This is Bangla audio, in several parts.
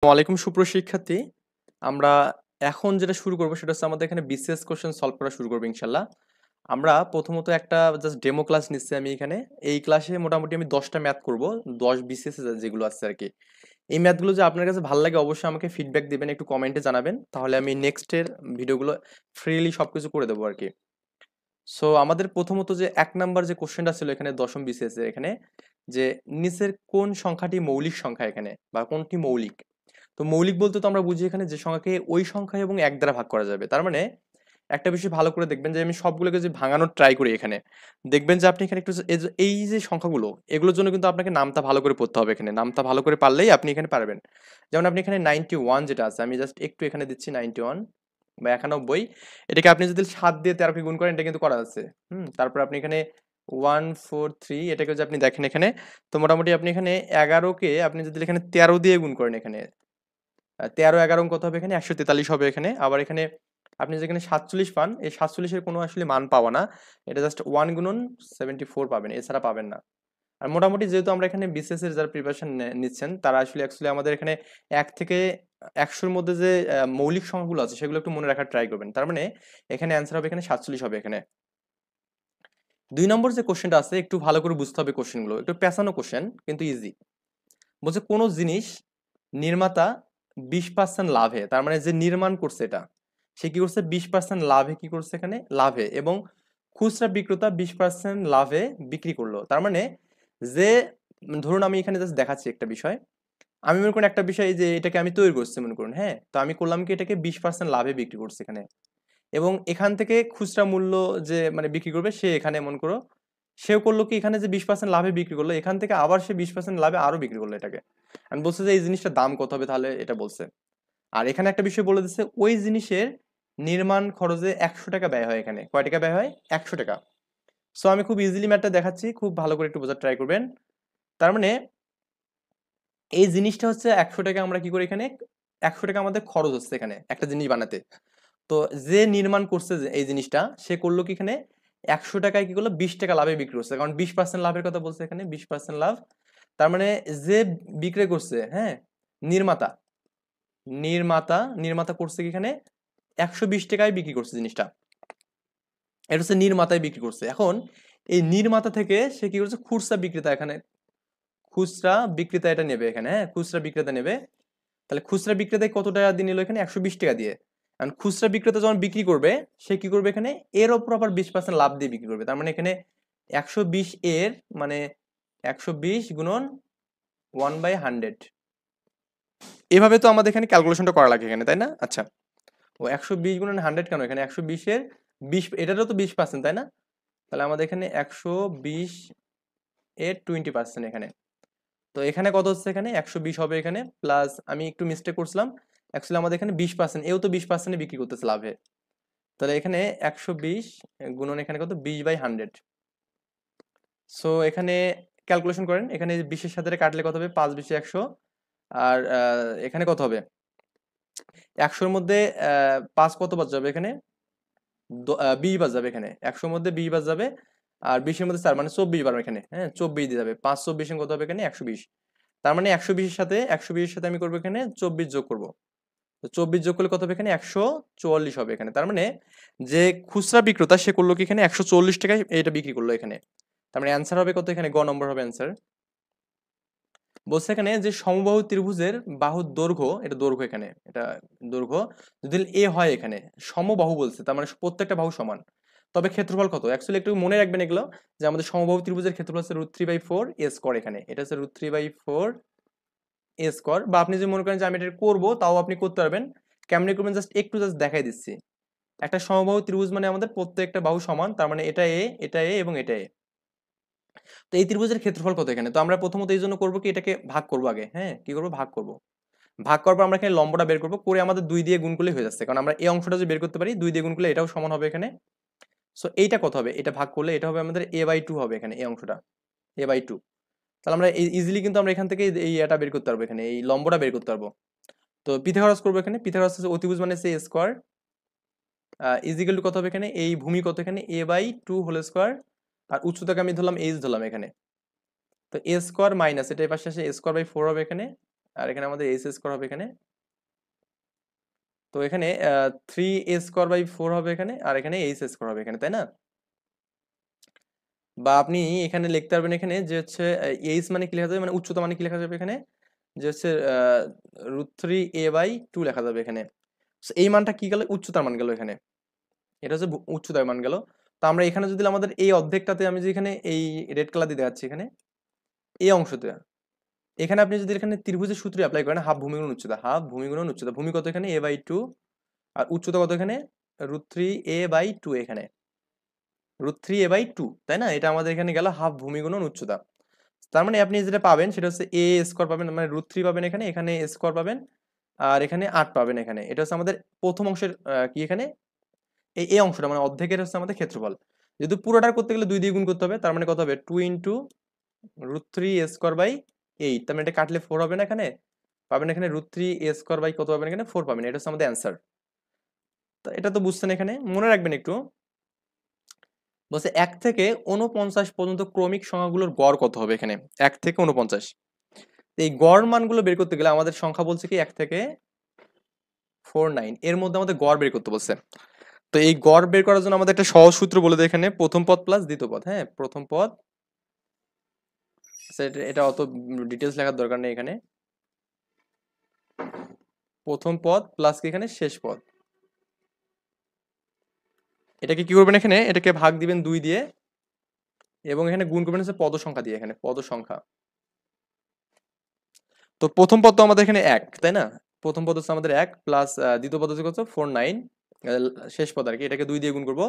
ওয়ালাইকুম সুপ্রশিক্ষার্থী। আমরা এখন যেটা শুরু করব সেটা হচ্ছে আমাদের এখানে বিসিএস কোশ্চেন সলভ করা শুরু করবো ইনশাল্লাহ। আমরা প্রথমত একটা জাস্ট ডেমো ক্লাস নিচ্ছি আমি এখানে। এই ক্লাসে মোটামুটি আমি 10টা ম্যাথ করব, 10 বিসিএস যেগুলো আছে আর কি। এই ম্যাথগুলো যে আপনার কাছে ভালো লাগে অবশ্যই আমাকে ফিডব্যাক দিবেন, একটু কমেন্টে জানাবেন, তাহলে আমি নেক্সটের ভিডিওগুলো ফ্রিলি সবকিছু করে দেবো আর কি। সো আমাদের প্রথমত যে 1 নাম্বার যে কোশ্চেনটা ছিল এখানে দশম বিসিএস এর এখানে, যে নিচের কোন সংখ্যাটি মৌলিক সংখ্যা এখানে, বা কোনটি মৌলিক। তো মৌলিক বলতে তো আমরা বুঝি এখানে যে সংখ্যাকে ওই সংখ্যা এবং 1 দ্বারা ভাগ করা যাবে। তার মানে একটা বিষয় ভালো করে দেখবেন যে আমি সবগুলোকে যে ভাঙানোর ট্রাই করি এখানে, দেখবেন যে আপনি এখানে একটু এই যে সংখ্যাগুলো, এগুলোর জন্য কিন্তু আপনাকে নামতা ভালো করে পড়তে হবে। এখানে নামতা ভালো করে পারলেই আপনি এখানে পারবেন। যেমন আপনি এখানে 91 যেটা আছে, আমি জাস্ট একটু এখানে দিচ্ছি 91 বা 91, এটাকে আপনি যদি 7 দিয়ে 13কে গুণ করেন এটা কিন্তু করা আছে। তারপর আপনি এখানে 143 এটাকে যদি আপনি দেখেন এখানে, তো মোটামুটি আপনি এখানে 11কে আপনি যদি এখানে 13 দিয়ে গুণ করেন এখানে, 13 11 কত হবে এখানে, 143 হবে এখানে। আবার এখানে আপনি যেখানে 47 পান, এই 47-এর কোনো আসলে মান পাওয়া না, এটা জাস্ট 1 গুণন 74 পাবেন, এছাড়া পাবেন না। আর মোটামুটি যেহেতু আমরা এখানে বিসিএস এর যারা প্রিপারেশন নিচ্ছেন তারা আসলে অ্যাকচুয়ালি আমাদের এখানে 1 থেকে 100-এর মধ্যে যে মৌলিক সংখ্যাগুলো আছে সেগুলো একটু মনে রাখার ট্রাই করবেন। তার মানে এখানে অ্যান্সার হবে এখানে 47 হবে এখানে। 2 নম্বর যে কোশ্চেনটা আছে একটু ভালো করে বুঝতে হবে, কোশ্চেনগুলো একটু পেঁচানো কোশ্চেন কিন্তু ইজি। বলছে কোনো জিনিস নির্মাতা 20% লাভে, তার মানে যে নির্মাণ করছে এটা, সে কি করছে 20% লাভে, কি করছে এখানে লাভে, এবং খুচরা বিক্রেতা 20% লাভে বিক্রি করলো। তার মানে যে, ধরুন আমি এখানে জাস্ট দেখাচ্ছি একটা বিষয়, আমি মনে করুন একটা বিষয় যে এটাকে আমি তৈরি করছি মনে করুন, হ্যাঁ, তো আমি করলাম কি এটাকে 20% লাভে বিক্রি করছি এখানে, এবং এখান থেকে খুচরা মূল্য যে মানে বিক্রি করবে সে এখানে মনে করো, সেও করলো কি এখানে যে 20% লাভে বিক্রি করলো, এখান থেকে আবার সে 20% লাভে আরো বিক্রি করলো এটাকে। আমি বলছে যে এই জিনিসটার দাম কত হবে, তাহলে এটা বলছে। আর এখানে একটা বিষয় বলে দিচ্ছে, ওই জিনিসের নির্মাণ খরচে 100 টাকা ব্যয় হয়। এখানে কয় টাকা ব্যয় হয়, 100 টাকা। সো আমি খুব ইজিলি ম্যাথটা দেখাচ্ছি, খুব ভালো করে একটু বোঝার ট্রাই করবেন। তার মানে এই জিনিসটা হচ্ছে 100 টাকা, আমরা কি করি এখানে 100 টাকা আমাদের খরচ হচ্ছে এখানে একটা জিনিস বানাতে। তো যে নির্মাণ করছে যে এই জিনিসটা, সে করলো কি এখানে 100 টাকায় কি করলো 20 টাকা লাভে বিক্রি করছে, কারণ 20% লাভের কথা বলছে এখানে, 20% লাভ। তার মানে যে বিক্রি করছে, হ্যাঁ, নির্মাতা নির্মাতা নির্মাতা করছে কি এখানে 120 টাকায় বিক্রি করছে জিনিসটা, এটা হচ্ছে নির্মাতায় বিক্রি করছে। এখন এই নির্মাতা থেকে সে কি করছে খুচরা বিক্রেতা, এখানে খুচরা বিক্রেতা এটা নেবে এখানে, হ্যাঁ, খুচরা বিক্রেতা নেবে। তাহলে খুচরা বিক্রেতায় কত টাকা দিয়ে নিল এখানে, 120 টাকা দিয়ে। কারণ খুচরা বিক্রেতা যখন বিক্রি করবে, সে কি করবে এখানে এর ওপর আবার 20% লাভ দিয়ে বিক্রি করবে। তার মানে এখানে 120 এর মানে 120 গুণন 1/100, এভাবে তো আমাদের এখানে ক্যালকুলেশনটা করা লাগে এখানে, তাই না? আচ্ছা, ও 120 গুণন 100 কেন, এখানে 120-এর 20, এটারও তো 20%, তাই না? তাহলে আমাদের এখানে 120 এর 20% এখানে। তো এখানে কত হচ্ছে, এখানে 120 হবে এখানে, প্লাস আমি একটু মিস্টেক করছিলাম, অ্যাকচুয়ালি আমাদের এখানে 20%, এও তো 20% বিক্রি করতেছে লাভে। তাহলে এখানে 120 গুণন এখানে কত, 20/100। সো এখানে ক্যালকুলেশন করেন, এখানে 20-এর সাথে কাটলে কত হবে, 5 20 100। আর এখানে কত হবে, 100-এর মধ্যে 5 কত বাদ যাবে এখানে, 20 বাদ যাবে এখানে, 100-এর মধ্যে 20 বাদ যাবে। আর 20-এর মধ্যে 4 মানে 24 বার এখানে, হ্যাঁ, 24 দিয়ে যাবে, 5 24 কত হবে এখানে 120। তার মানে 120-এর সাথে আমি করবো এখানে 24 যোগ করবো। তো 24 যোগ করলে কত হবে এখানে, 144 হবে এখানে। তার মানে যে খুচরা বিক্রেতা সে করলো কি এখানে 140 টাকায় এটা বিক্রি করলো এখানে। তার মানে অ্যান্সার হবে কত, এখানে গ নম্বর হবে অ্যান্সার। বলছে এখানে যে সমবাহু ত্রিভুজের বাহুর দৈর্ঘ্য, এটা দৈর্ঘ্য এখানে, এটা দৈর্ঘ্য যদি এ হয় এখানে, সমবাহু বলছে তার মানে প্রত্যেকটা বাহু সমান, তবে ক্ষেত্রফল কত। অ্যাকচুয়ালি একটু মনে রাখবেন এগুলো, যে আমাদের সমবাহু ত্রিভুজের ক্ষেত্রফল হচ্ছে √3/4 এ স্কয়ার, এখানে এটা হচ্ছে √3/4 এ স্কয়ার। বা আপনি যদি মনে করেন যে আমি এটা করবো, তাও আপনি করতে পারবেন। কেমনে করবেন জাস্ট একটু জাস্ট দেখাই দিচ্ছি। একটা সমবাহু ত্রিভুজ মানে আমাদের প্রত্যেকটা বাহু সমান, তার মানে এটা এ, এটা এ এবং এটা এ। তো এই ত্রিভুজের ক্ষেত্রফল কত এখানে, তো আমরা প্রথমত এই জন্য করবো কি এটাকে ভাগ করবো আগে, হ্যাঁ, কি করবো ভাগ করবো। ভাগ করার পর আমরা এখানে লম্বটা বের করবো, করে আমাদের 2 দিয়ে গুণ করলে হয়ে যাচ্ছে, কারণ আমরা এই অংশটা যদি বের করতে পারি 2 দিয়ে গুণ করলে এটাও সমান হবে এখানে। সো এইটা কত হবে, এটা ভাগ করলে এটা হবে আমাদের a/2 হবে এখানে, এই অংশটা a/2। তাহলে আমরা ইজিলি কিন্তু আমরা এখান থেকে এই এটা বের করতে পারবো, এখানে এই লম্বটা বের করতে পারবো। তো পিথাগোরাস করবো এখানে, পিথাগোরাস হচ্ছে অতিভুজ মানে সে স্কয়ার ইজিক্যাল টু কত হবে এখানে, এই ভূমি কত এখানে a/2 হোল স্কয়ার, আর উচ্চতাকে আমি ধরলাম h ধরলাম এখানে। তো a স্কয়ার মাইনাস এটা এই পাশে আসে a স্কয়ার/4 হবে এখানে, আর এখানে আমাদের a স্কোয়ার হবে এখানে। তো এখানে 3a স্কোয়ার বাই 4 হবে এখানে, আর এখানে a স্কোয়ার হবে এখানে, তাই না? বা আপনি এখানে লিখতে পারবেন এখানে যে হচ্ছে এইচ মানে কি লেখা যাবে, মানে উচ্চতা মানে কি লেখা যাবে এখানে, যে হচ্ছে √3a/2 লেখা যাবে এখানে। So, এই মানটা কি গেল, উচ্চতার মান গেল এখানে, এটা হচ্ছে উচ্চতার মান গেল। তো আমরা এখানে যদি আমাদের এই অর্ধেকটাতে আমি যে এখানে এই রেড কালার দিয়ে দেখাচ্ছি এখানে এই অংশতে, এখানে আপনি যদি এখানে ত্রিভুজের সূত্র অ্যাপ্লাই করেন, হাফ ভূমি গুণন উচ্চতা, হাফ ভূমি গুণন উচ্চতা, ভূমি কত এখানে a/2 আর উচ্চতা কত এখানে √3a/2 এখানে, √3a/2, তাই না? এটা আমাদের এখানে গেল হাফ ভূমি গুণন উচ্চতা। তার মানে আপনি যেটা পাবেন সেটা হচ্ছে a স্কোয়ার পাবেন, মানে √3 পাবেন এখানে, এখানে স্কোয়ার পাবেন, আর এখানে 8 পাবেন এখানে। এটা হচ্ছে আমাদের প্রথম অংশের কি এখানে এই অংশটা মানে অর্ধেকের হচ্ছে আমাদের ক্ষেত্রফল। যেহেতু পুরোটার করতে গেলে 2 দিয়ে গুণ করতে হবে, তার মানে কত হবে 2 ইন্টু √3a²/8, তার মানে এটা কাটলে 4 হবে না এখানে, পাবেন এখানে √3a² কত পাবেন এখানে 4 পাবেন। এটা হচ্ছে আমাদের অ্যান্সার। তো এটা তো বুঝছেন, এখানে মনে রাখবেন একটু, বলছে 1 থেকে 49 পর্যন্ত ক্রমিক সংখ্যাগুলোর গড় কত হবে এখানে, 1 থেকে 49। এই গড় মানগুলো বের করতে গেলে আমাদের সংখ্যা বলছে কি 1 থেকে 49, এর মধ্যে আমাদের গড় বের করতে বলছে। তো এই গড় বের করার জন্য আমাদের একটা সহজ সূত্র বলে দেয় এখানে, প্রথম পদ প্লাস দ্বিতীয় পদ। হ্যাঁ, প্রথম পদ, এটা অত ডিটেলস লেখার দরকার নেই এখানে, প্রথম পদ প্লাস কি এখানে শেষ পদ। এটাকে কি করবেন এখানে, এটাকে ভাগ দিবেন 2 দিয়ে, এবং এখানে গুণ করবেন হচ্ছে পদ সংখ্যা দিয়ে, এখানে পদ সংখ্যা। তো প্রথম পদ তো আমাদের এখানে 1, তাই না? প্রথম পদ হচ্ছে আমাদের 1 প্লাস দ্বিতীয় পদ হচ্ছে কত 49, শেষ পদ আর কি, এটাকে 2 দিয়ে গুণ করব।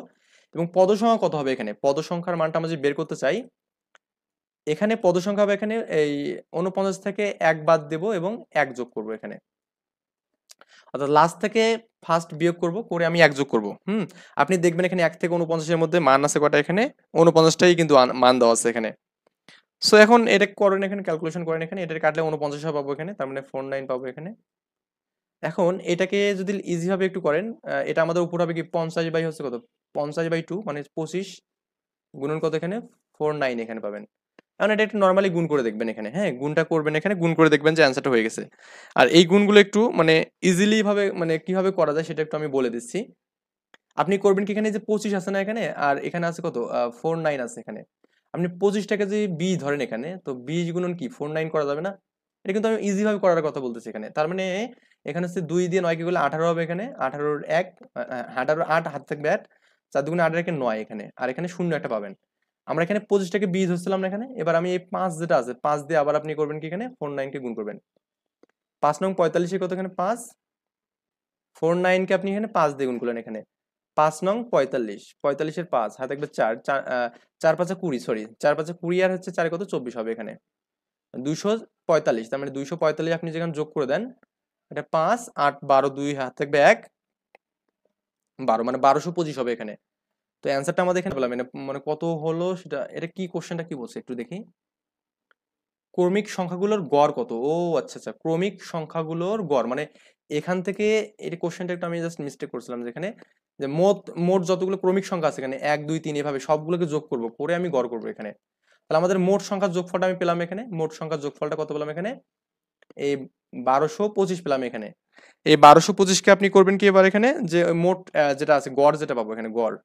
এবং পদ সংখ্যা কত হবে এখানে, পদ সংখ্যার মানটা আমরা যদি বের করতে চাই, এখানে পদ সংখ্যা হবে এখানে এই 49 থেকে 1 বাদ দেব এবং 1 যোগ করব এখানে, অর্থাৎ লাস্ট থেকে ফার্স্ট বিয়োগ করব, করে আমি 1 যোগ করব। আপনি দেখবেন এখানে 1 থেকে 49 এর মধ্যে মান আছে কটা, এখানে 49টাই কিন্তু মান দেওয়া আছে এখানে। সো এখন এটা করেন, এখানে ক্যালকুলেশন করেন, এখানে এটা কাটলে 49 পাবো এখানে, তার মানে 49 পাবো এখানে। এখন এটাকে যদি ইজি ভাবে একটু করেন, এটা আমাদের উপর হবে কি 50 বাই হচ্ছে কত 50/2, মানে 25 গুণন কত এখানে 49 এখানে পাবেন। এখন এটা একটু নর্মালি গুণ করে দেখবেন এখানে, হ্যাঁ গুণটা করবেন এখানে, গুণ করে দেখবেন যে অ্যান্সারটা হয়ে গেছে। আর এই গুণগুলো একটু মানে ইজিলি ভাবে মানে কিভাবে করা যায় সেটা একটু আমি বলে দিচ্ছি। আপনি করবেন কি, এখানে যে 25 আছে না এখানে, আর এখানে আছে কত 49 আছে এখানে, আপনি 25টাকে যদি 20 ধরেন এখানে, তো 20 গুণন কি 49 করা যাবে না? এটা কিন্তু আমি ইজি ভাবে করার কথা বলতেছি এখানে। তার মানে এখানে হচ্ছে 2 দিয়ে 9 কে করলে 18 হবে এখানে, 18 এর 1 18 8 হাত থাকবে 8, 4 দুগুণে 8 এর 9 এখানে, আর এখানে শূন্য একটা পাবেন। আমরা এখানে 25টাকে 20 ধরছিলাম না এখানে, এবার আমি এই 5 যেটা আছে 5 দিয়ে আবার আপনি করবেন কি, এখানে 49 কে গুণ করবেন। 5 নং 45 কত এখানে 5, 49 কে আপনি এখানে 5 দিয়ে গুণ করলেন এখানে, 5 নং 45, 45 এর 5 হাতে থাকবে 4, 4 5 20, সরি 4 5 20 আর হচ্ছে 4 কত 24 হবে এখানে 245, তার মানে 245 আপনি যেখানে যোগ করে দেন, এটা 5 8 12 2 হাত থাকবে 1 12, মানে 1225 হবে এখানে। তো অ্যান্সারটা আমাদের এখানে বললাম, মানে কত হলো সেটা, এটা কি কোশ্চেনটা কি বলছে একটু দেখি, ক্রমিক সংখ্যাগুলোর গড় কত। ও আচ্ছা আচ্ছা, ক্রমিক সংখ্যাগুলোর গড় মানে এখান থেকে, এই কোশ্চেনটা একটু আমি জাস্ট মিস্টেক করছিলাম, যেখানে যে মোট মোট যতগুলো ক্রমিক সংখ্যা আছে এখানে 1 2 3 এভাবে সবগুলোকে যোগ করব, করে আমি গড় করব এখানে। তাহলে আমাদের মোট সংখ্যার যোগফলটা আমি পেলাম এখানে, মোট সংখ্যার যোগফলটা কত পেলাম এখানে, এই 1225 পেলাম এখানে। এই 1225কে আপনি করবেন কি এবার এখানে, যে মোট যেটা আছে গড় যেটা পাবো এখানে, গড়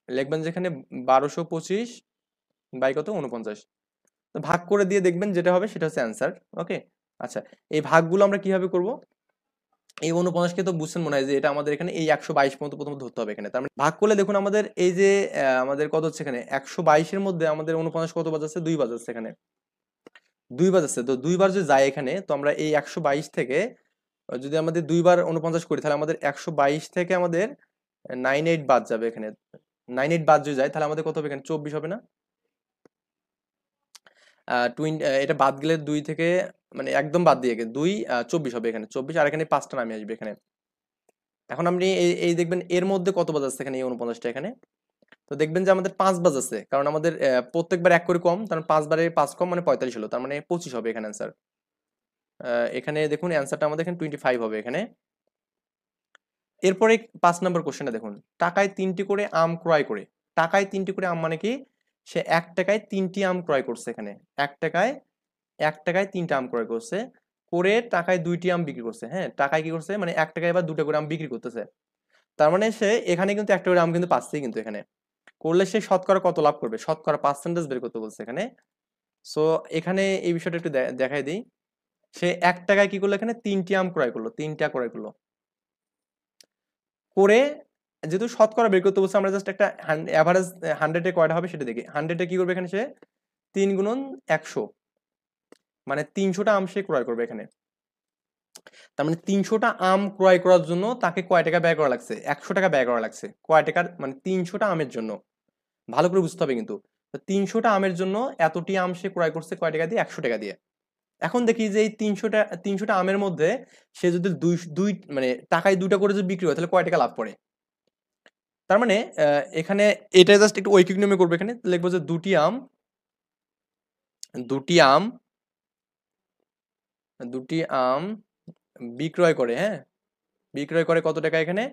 লিখবেন যেখানে 1225 বাই কত 49, তো ভাগ করে দিয়ে দেখবেন যেটা হবে সেটা হচ্ছে অ্যান্সার। ওকে, আচ্ছা এই ভাগগুলো আমরা কিভাবে করব, এই 49কে তো বুঝছেন মনে হয় যে এটা আমাদের এখানে এই 122 পর্যন্ত প্রথমে ধরতে হবে এখানে, তার মানে ভাগ করলে দেখুন আমাদের এই যে আমাদের কত হচ্ছে এখানে 122 এর মধ্যে আমাদের 49 কত বাজাচ্ছে 2 বাজাচ্ছে এখানে, 2 বাজাচ্ছে, তো 2 বার যদি যায় এখানে, তো আমরা এই 122 থেকে যদি আমাদের 2 বার 49 করি, তাহলে আমাদের 122 থেকে আমাদের 98 বাদ যাবে এখানে, 98 বাদ যদি যায় তাহলে আমাদের কত হবে এখানে 24 হবে না, এটা বাদ গেলে 2 থেকে মানে একদম বাদ দিয়ে গেলে 2 24 হবে এখানে 24, আর এখানে 5টা নামে আসবে এখানে। এখন আপনি এই দেখবেন এর মধ্যে কত বাজাচ্ছে এখানে এই 49টা এখানে, তো দেখবেন যে আমাদের 5 বাজাচ্ছে, কারণ আমাদের প্রত্যেকবার 1 করে কম, তার 5 বারে 5 কম মানে 45 হলো, তার মানে 25 হবে এখানে অ্যান্সার। এখানে দেখুন অ্যান্সারটা আমাদের এখানে 25 হবে এখানে। এরপরে 5 নম্বর কোশ্চেনটা দেখুন, টাকায় 3টি করে আম ক্রয় করে, টাকায় 3টি করে আম মানে কি, সে 1 টাকায় 3টি আম ক্রয় করছে এখানে, 1 টাকায় 3টা আম ক্রয় করছে, করে টাকায় 2টি আম বিক্রি করছে। হ্যাঁ, টাকায় কি করছে মানে 1 টাকায় এবার 2টা করে আম বিক্রি করতেছে। তার মানে সে এখানে কিন্তু 1টা করে আম কিন্তু পাচ্ছেই কিন্তু এখানে। করলে সে শতকরা কত লাভ করবে, শতকরা পার্সেন্টেজ বের করতে বলছে এখানে। সো এখানে এই বিষয়টা একটু দেখাই দিই। সে 1 টাকায় কি করলো, এখানে 3টি আম ক্রয় করলো, 3টা ক্রয় করলো করে, যেহেতু শতকরা বের করতে বলছে আমরা জাস্ট একটা অ্যাভারেজ 100 এ কয়টা হবে সেটা দেখি। 100 এ কি করবে এখানে সে 3 গুণন 100 মানে 300টা আম সে ক্রয় করবে এখানে। তার মানে 300টা আম ক্রয় করার জন্য তাকে কয় টাকা ব্যয় করা লাগছে, 100 টাকা ব্যয় করা লাগছে। কয় টাকার মানে 300টা আমের জন্য, ভালো করে বুঝতে হবে কিন্তু। 300টা আমের জন্য এতটি আম সে ক্রয় করছে কয় টাকা দিয়ে, 100 টাকা দিয়ে। এখন দেখি যে এই 300টা আমের মধ্যে সে যদি দুই মানে টাকায় 2টা করে যদি বিক্রি হয় তাহলে কয় টাকা লাভ করে। তার মানে এখানে এটা জাস্ট একটু ঐকিক নিয়মে করবো। এখানে লিখবো যে দুটি আম বিক্রয় করে, হ্যাঁ বিক্রয় করে কত টাকা এখানে,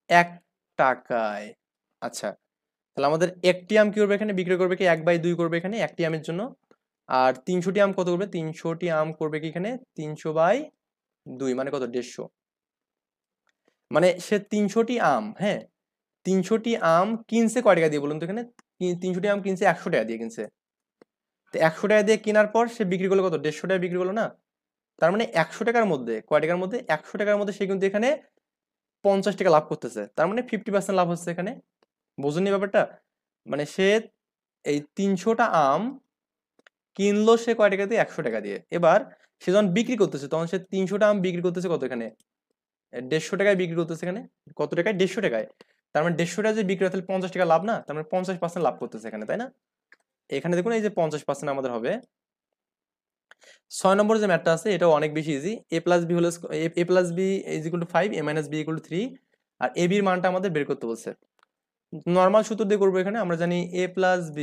1 টাকায়। আচ্ছা, তাহলে আমাদের একটি আম কি করবে এখানে বিক্রয় করবে কি 1/2 করবে এখানে একটি আমের জন্য। আর 300টি আম কত করবে, 300টি আম করবে কি এখানে 300/2 মানে কত, 150। মানে সে 300টি আম, হ্যাঁ 300টি আম কিনছে কয় টাকা দিয়ে বলুন তো এখানে, 300টি আম কিনছে 100 টাকা দিয়ে কিনছে। তো 100 টাকা দিয়ে কেনার পর সে বিক্রি করলো কত, 150 টাকা বিক্রি করলো না। তার মানে 100 টাকার মধ্যে কয় টাকার মধ্যে, 100 টাকার মধ্যে সে কিন্তু এখানে 50 টাকা লাভ করতেছে। তার মানে 50% লাভ হচ্ছে এখানে। বুঝুননি ব্যাপারটা, মানে সে এই 300টা আম কিনলো সে কয় টাকা দিয়ে, 100 টাকা দিয়ে। এবার সে যখন বিক্রি করতেছে তখন সে 300টা আম বিক্রি করতেছে কত এখানে, 150 টাকায় বিক্রি করতেছে এখানে। কত টাকায়, 150 টাকায়। তার মানে 150 টাকা যদি বিক্রি হয় তাহলে 50 টাকা লাভ না, তার মানে 50% লাভ করতেছে এখানে, তাই না। এখানে দেখুন এই যে 50% আমাদের হবে। 6 নম্বর যে ম্যাথটা আছে এটাও অনেক বেশি easy. a+b is equal to 5, a - b equal to 3। আর a b এর মানটা আমাদের বের করতে বলছে। নরমাল সূত্র দিয়ে করবো এখানে। আমরা জানি a+b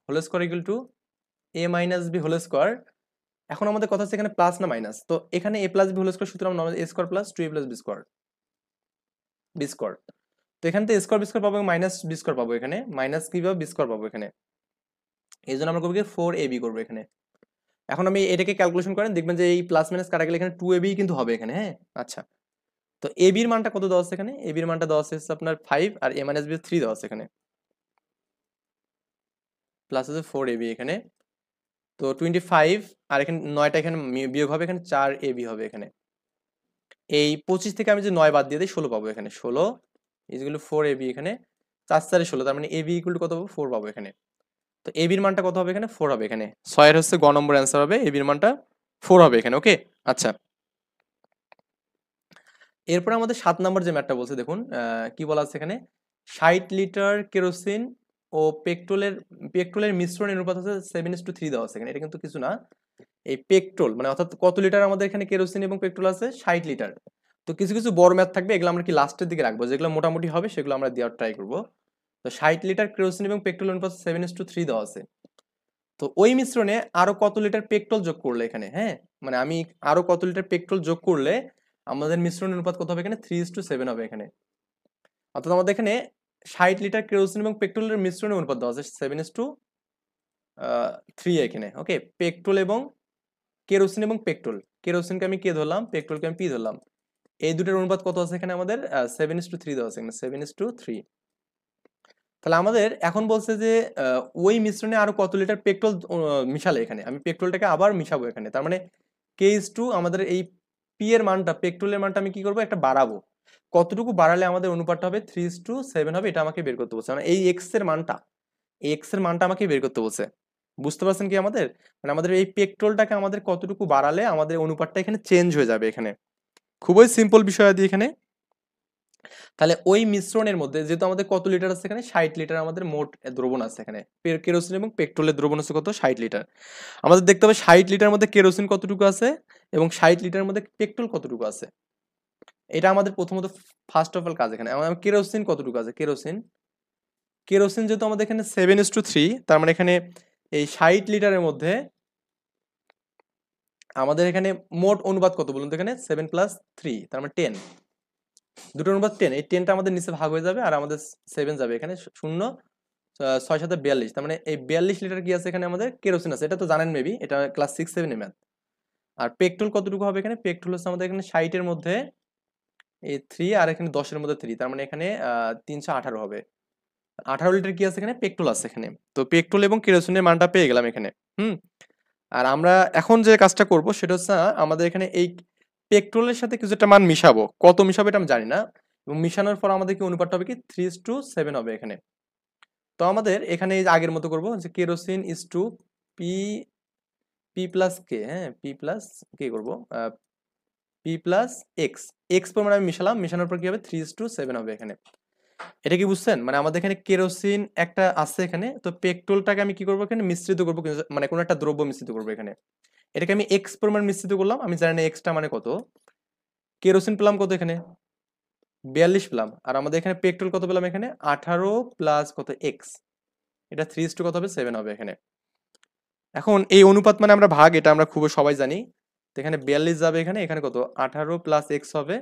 whole square equal to a - b whole square. এখন আমাদের কথা হচ্ছে এখানে প্লাস না মাইনাস, তো এখানে a+b হোল স্কয়ার সূত্র আমরা a square plus 2a + b square b square. তো এখানে তো স্কয়ার বি স্কয়ার পাবো, মাইনাস বি স্কয়ার পাবো এখানে, মাইনাস কি পাবো, বি স্কয়ার পাবো এখানে। এই জন্য আমরা করবো কি 4ab করবো এখানে। এখন আমি এটাকে ক্যালকুলেশন করেন, দেখবেন যে এই প্লাস মাইনাস কাটা গেলে এখানে 2ab কিন্তু হবে এখানে, হ্যাঁ। আচ্ছা, তো ab এর মানটা কত দেওয়া আছে এখানে, ab এর মানটা দেওয়া আছে আপনার 5 আর a - b 3 দেওয়া আছে এখানে, প্লাস আছে 4ab এখানে। তো 25 আর এখানে 9টা এখানে বিয়োগ হবে, এখানে 4ab হবে এখানে। এই 25 থেকে আমি যে 9 বাদ দিয়ে দিই 16 পাবো এখানে, 16 ইজগুলো 4ab এখানে। 4 4 16, তার মানে ab ইকুয়াল টু কত পাবো, 4 পাবো এখানে। তো ab এর মানটা কত হবে এখানে, 4 হবে এখানে। 6 এর হচ্ছে গ নম্বর অ্যান্সার হবে, ab এর মানটা 4 হবে এখানে। ওকে, আচ্ছা। এরপর আমাদের 7 নম্বর যে ম্যাথটা বলছে দেখুন, কি বলা আছে এখানে, 60 লিটার কেরোসিন ও পেট্রোলের মিশ্রণের অনুপাত হচ্ছে 7:3 দেওয়া আছে এখানে। এটা কিন্তু কিছু না, এই পেট্রোল মানে অর্থাৎ কত লিটার আমাদের এখানে কেরোসিন এবং পেট্রোল আছে, 60 লিটার। তো কিছু কিছু বড় ম্যাথ থাকবে, এগুলো আমরা কি লাস্টের দিকে রাখবো, যেগুলো মোটামুটি হবে সেগুলো আমরা দেওয়ার ট্রাই করবো। তো 60 লিটার কেরোসিন এবং পেট্রোল অনুপাত 7:3 দেওয়া আছে। তো ওই মিশ্রণে আরো কত লিটার পেট্রোল যোগ করলে এখানে, হ্যাঁ মানে আমি আরো কত লিটার পেট্রোল যোগ করলে আমাদের মিশ্রণ অনুপাত কত হবে এখানে, 3:7 হবে এখানে। অর্থাৎ আমাদের এখানে 60 লিটার কেরোসিন এবং পেট্রোলের মিশ্রণের অনুপাত দেওয়া আছে 7:3 এখানে। ওকে, পেট্রোল এবং কেরোসিন এবং পেট্রোল, কেরোসিনকে আমি কে ধরলাম, পেট্রোলকে আমি পি ধরলাম। এই দুটোর অনুপাত কত আছে এখানে আমাদের, 7:3 দেওয়া আছে এখানে, 7:3। তাহলে আমাদের এখন বলছে যে ওই মিশ্রণে আরো কত লিটার পেট্রোল মিশালে এখানে, আমি পেট্রোলটাকে আবার মিশাবো এখানে। তার মানে k/2 আমাদের এই পি এর মানটা, পেট্রোলের মানটা আমি কি করবো, একটা বাড়াবো। কতটুকু বাড়ালে আমাদের অনুপাতটা হবে 3:7 হবে, এটা আমাকে বের করতে বলছে। মানে এই এক্স এর মানটা আমাকে বের করতে বলছে। বুঝতে পারছেন কি আমাদের, মানে আমাদের এই পেট্রোলটাকে আমাদের কতটুকু বাড়ালে আমাদের অনুপাতটা এখানে চেঞ্জ হয়ে যাবে এখানে। খুবই সিম্পল বিষয় আদি এখানে। তাহলে ওই মিশ্রণের মধ্যে যেহেতু আমাদের কত লিটার আছে এখানে, 60 লিটার আমাদের মোট দ্রবণ আছে এখানে, কেরোসিন এবং পেট্রোলের দ্রবণ আছে কত, 60 লিটার। আমাদের দেখতে হবে 60 লিটার মধ্যে কেরোসিন কতটুকু আছে এবং 60 লিটার মধ্যে পেট্রোল কতটুকু আছে। এটা আমাদের প্রথমত ফার্স্ট অফ অল কাজ এখানে। কেরোসিন কতটুকু আছে, কেরোসিন যেহেতু আমাদের এখানে 7:3, তার মানে এখানে এই 60 লিটারের মধ্যে আমাদের এখানে মোট অনুপাত কত বলুন তো, এখানে 7 + 3 তার মানে 10, দুটোর অনুপাত 10। এই 10টা আমাদের নিচে ভাগ হয়ে যাবে আর আমাদের 7 যাবে এখানে, 0 6 7 42, তার মানে এই 42 লিটার কি আছে এখানে আমাদের কেরোসিন আছে। এটা তো জানেন মেবি, এটা ক্লাস 6 7 এ ম্যাথ। আর পেকটোল কতটুকু হবে এখানে? পেকটোল হচ্ছে আমাদের এখানে 60 এর মধ্যে এই 3 আর এখানে 10 এর মধ্যে 3, তার মানে এখানে 318 হবে। 18 লিটার কি আছে এখানে? পেট্রোল আছে এখানে। তো পেট্রোল এবং কেরোসিনের মানটা পেয়ে গেলাম এখানে। হুম। আর আমরা এখন যে কাজটা করব সেটা হচ্ছে আমাদের এখানে এই পেট্রোলের সাথে কিছু একটা মান মিশাবো। কত মিশাবো এটা আমি জানি না। এবং মিশানোর পর আমাদের কি অনুপাতটা হবে কি 3:7 হবে এখানে। তো আমাদের এখানে এই যে আগের মতো করব যে kerosene is to P P plus K, হ্যাঁ পি প্লাস কে করবো পি প্লাস এক্স, এক্স পরিমাণ আমি মিশালাম, মিশানোর পর কি হবে 3:7 হবে এখানে। এটা কি বুঝছেন? মানে আমাদের এখানে কেরোসিন একটা আছে এখানে, তো পেট্রোলটাকে আমি কি করবো এখানে মিশ্রিত করবো, মানে কোনো একটা দ্রব্য মিশ্রিত করবো এখানে। এটাকে আমি এক্স পরিমাণ মিশ্রিত করলাম, আমি জানি না এক্সটা মানে কত। কেরোসিন পেলাম কত এখানে? 42 পেলাম। আর আমাদের এখানে পেট্রোল কত পেলাম এখানে? 18 প্লাস কত এক্স, এটা 3:7 কত হবে? 7 হবে এখানে। এখন এই অনুপাত মানে আমরা ভাগ, এটা আমরা খুব সবাই জানি। তো এখানে 42 যাবে এখানে, এখানে কত 18 প্লাস এক্স হবে,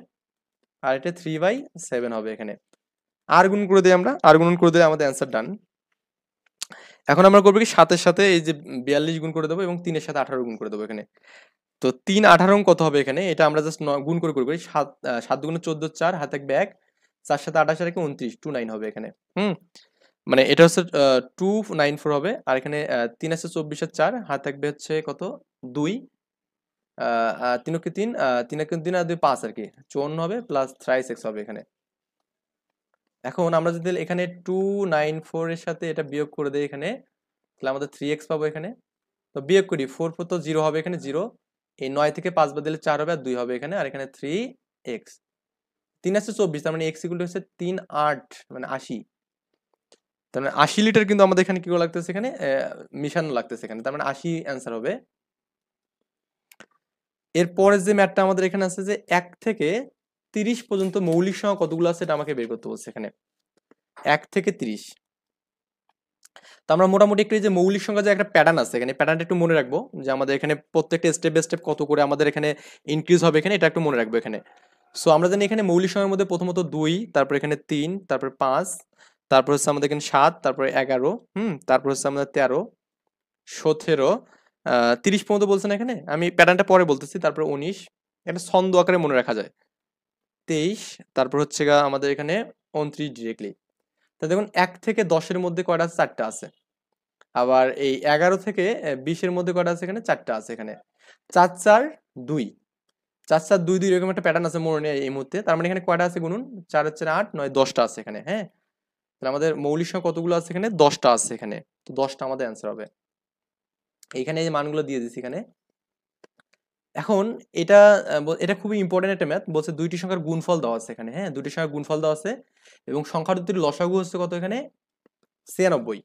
আর এটা 3/7 হবে এখানে। আর গুণ করে দিই আমরা, আর গুণ করে দিলে আমাদের অ্যান্সার ডান। এখন আমরা করবো কি 7-এর সাথে এই যে 42 গুণ করে দেবো এবং 3-এর সাথে 18 গুণ করে দেবো এখানে। তো 3 18 কত হবে এখানে? এটা আমরা জাস্ট গুণ করে করি 7 7 দুগুণে 14 4 হাতে থাকবে 1, 4 সাথে 28 আর 29 29 হবে এখানে। হুম, মানে এটা হচ্ছে 294 হবে। আর এখানে 3 আছে 24 আর 4 হাতে থাকবে হচ্ছে কত 2, 3 কে 3 3 কে 3 আর 2 5 আর কি 54 হবে প্লাস 3x হবে এখানে। এখন আমরা যদি এখানে 294 এর সাথে এটা বিয়োগ করে দেই এখানে, তাহলে আমাদের 3x পাবো এখানে। তো বিয়োগ করি 4 4 তো 0 হবে এখানে 0, এই 9 থেকে 5 বাদ দিলে 4 হবে আর 2 হবে এখানে, আর এখানে 3x। 3 আছে 24, তার মানে x ইকুয়াল হচ্ছে 3 8 মানে 80। তার মানে 80 লিটার কিন্তু আমাদের এখানে কি লাগতেছে এখানে মিশানো লাগতেছে এখানে, তার মানে 80 অ্যান্সার হবে। এরপরে যে ম্যাথটা আমাদের এখানে আছে যে 1 থেকে 30 পর্যন্ত মৌলিক সংখ্যা কতগুলো আছে এটা আমাকে বের করতে বলছে এখানে 1 থেকে 30। তো আমরা মোটামুটি একটু এই যে মৌলিক সংখ্যা যে একটা প্যাটার্ন আছে এখানে, প্যাটার্নটা একটু মনে রাখবো যে আমাদের এখানে প্রত্যেকটা স্টেপ বাই স্টেপ কত করে আমাদের এখানে ইনক্রিজ হবে এখানে, এটা একটু মনে রাখবো এখানে। সো আমরা জানি এখানে মৌলিক সংখ্যার মধ্যে প্রথমত 2, তারপর এখানে 3, তারপর 5, তারপর হচ্ছে আমাদের এখানে 7, তারপর 11, তারপর হচ্ছে আমাদের 13, 17, 30 পর্যন্ত বলছে না এখানে, আমি প্যাটার্নটা পরে বলতেছি। তারপর 19, এটা ছন্দ আকারে মনে রাখা যায়। 23, তারপর হচ্ছে আমাদের এখানে 29 ডিরেক্টলি। তা দেখুন 1 থেকে 10-এর মধ্যে কয়টা আছে? 4টা আছে। আবার এই 11 থেকে 20-এর মধ্যে কয়টা আছে? এখানে 4টা আছে এখানে। 4 4 2, 4 4 2 2 এরকম একটা প্যাটার্ন আছে মনে নেই এই মুহূর্তে। তার মানে এখানে কয়টা আছে গুনুন? 4 হচ্ছে 8 9 10টা আছে এখানে। হ্যাঁ, তাহলে আমাদের মৌলিক সংখ্যা কতগুলো আছে এখানে? 10টা আছে এখানে। তো 10টা আমাদের অ্যান্সার হবে। এইখানে এই যে মানগুলো দিয়ে দিছি এখানে। এখন এটা এটা খুবই ইম্পর্টেন্ট একটা ম্যাথ। বলছে দুইটি সংখ্যার গুণফল দেওয়া আছে এখানে। হ্যাঁ, দুইটি সংখ্যার গুণফল দেওয়া আছে এবং সংখ্যা দুটির লসাগু হচ্ছে কত এখানে? 96।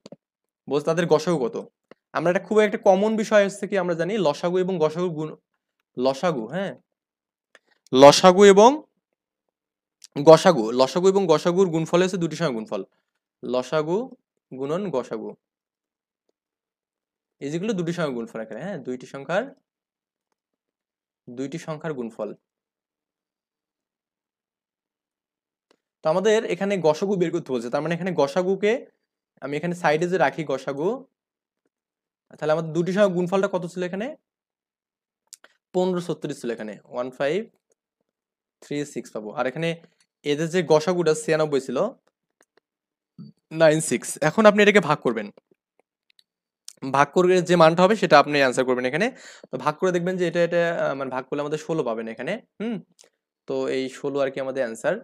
বলছে তাদের গসাগু কত? আমরা এটা খুব একটা কমন বিষয় হচ্ছে কি আমরা জানি লসাগু এবং গসাগু গুণ, লসাগু, হ্যাঁ লসাগু এবং গসাগু, লসাগু এবং গসাগুর গুণফল হচ্ছে দুটি সংখ্যার গুণফল, লসাগু গুণন গসাগু, এই যেগুলো দুটি সংখ্যার গুণফল এখানে। হ্যাঁ, দুইটি সংখ্যার গুণফল। তো আমাদের এখানে গসাগু বের করতে বলছে, তার মানে এখানে গসাগুকে আমি এখানে সাইডে যে রাখি গসাগু, তাহলে আমাদের দুটি সংখ্যার গুণফলটা কত ছিল এখানে? 1536 ছিল এখানে, 1536 পাবো। আর এখানে এদের যে গসাগুটা 96 ছিল 96। এখন আপনি এটাকে ভাগ করবেন, ভাগ করে যে মানটা হবে সেটা আপনি অ্যান্সার করবেন এখানে। তো ভাগ করে দেখবেন যে এটা এটা মানে ভাগ করলে আমাদের 16 পাবেন এখানে। তো এই 16 আর কি আমাদের অ্যান্সার।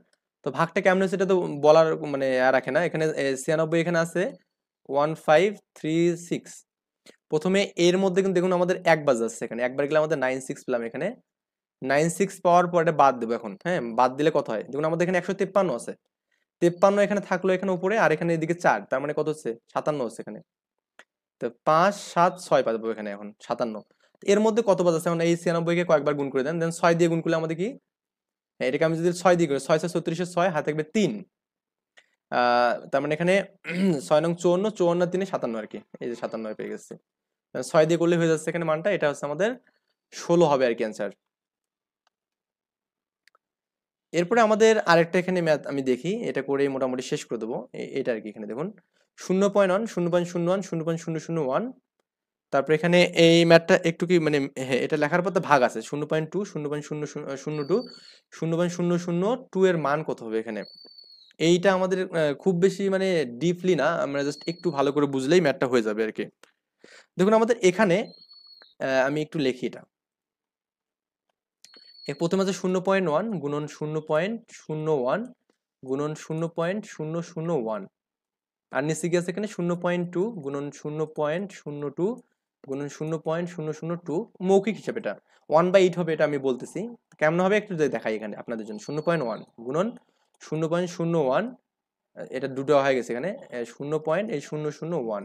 তো ভাগটা কেমন হচ্ছে এটা তো বলার মানে রাখে না এখানে। 96 এখানে আছে 1536। প্রথমে এর মধ্যে কিন্তু দেখুন আমাদের একবার যাচ্ছে এখানে, একবার গেলে আমাদের 96 পেলাম এখানে। 96 পাওয়ার পর এটা বাদ দেবো এখন। হ্যাঁ, বাদ দিলে কত হয়? দেখুন আমাদের এখানে 153 আছে, 53 এখানে থাকলো এখানে উপরে, আর এখানে এদিকে 4, তার মানে কত হচ্ছে? 57 হচ্ছে এখানে। তো 5 7 6 পাবো এখানে এখন 57। এর মধ্যে কত বাজ আছে? এখন এই 96 কে কয়েকবার গুণ করে দেন, দেন 6 দিয়ে গুণ করলে আমাদের কি, এটাকে আমি যদি 6 দিয়ে করি 6 6 36 6 হাতে থাকবে 3, তার মানে এখানে 6 নং 54, 54 3 57 আর কি, এই যে 57 পেয়ে গেছে। 6 দিয়ে করলে হয়ে যাচ্ছে এখানে মানটা, এটা হচ্ছে আমাদের 16 হবে আর কি অ্যান্সার। এরপরে আমাদের আরেকটা এখানে ম্যাথ আমি দেখি, এটা করে মোটামুটি শেষ করে দেবো। এটা আর কি এখানে দেখুন 0.1 0.01 0.001 তারপর এখানে এই ম্যাথটা একটু কি মানে হ্যাঁ এটা লেখার পর তো ভাগ আছে 0.2 0.0002 0.002 এর মান কত হবে এখানে এইটা আমাদের খুব বেশি মানে ডিপলি না আমরা জাস্ট একটু ভালো করে বুঝলেই ম্যাথটা হয়ে যাবে আর কি দেখুন আমাদের এখানে আমি একটু লিখি এটা প্রথমে আছে 0.1 গুণন 0.01 গুণন 0.001 আর নিচে কি আছে এখানে 0.2 গুণন 0.02 গুণন 0.002 মৌখিক হিসাবে এটা 1/8 হবে এটা আমি বলতেছি কেমন হবে একটু যদি দেখাই এখানে আপনাদের জন্য 0.1 গুণন 0.01 এটা দুটো হয়ে গেছে এখানে 0.001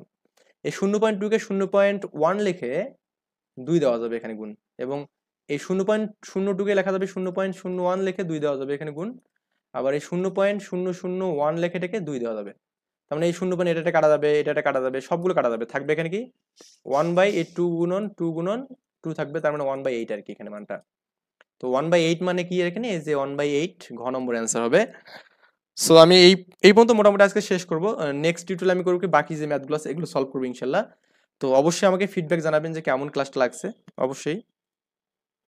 এই 0.2 কে 0.1 লিখে 2 দেওয়া যাবে এখানে গুণ এবং এই 0.02 কে লেখা যাবে 0.01 লিখে 2 দেওয়া যাবে এখানে গুণ আবার এই 0.001 লিখে এটাকে 2 দেওয়া যাবে তার মানে এই 0 পয়েন্ট এটা কাটা যাবে এটা কাটা যাবে সবগুলো কাটা যাবে থাকবে এখানে কি 1/8 2 গুণন 2 গুণন 2 থাকবে তার মানে 1/8 আর কি এখানে মানটা তো 1/8 মানে কি এখানে এই যে 1/8 ঘ নম্বর অ্যান্সার হবে সো আমি এই পর্যন্ত মোটামুটি আজকে শেষ করব নেক্সট টিউটোরিয়ালে আমি করব কি বাকি যে ম্যাথগুলো আছে এগুলো সলভ করব ইনশাআল্লাহ তো অবশ্যই আমাকে ফিডব্যাক জানাবেন যে কেমন ক্লাসটা লাগছে অবশ্যই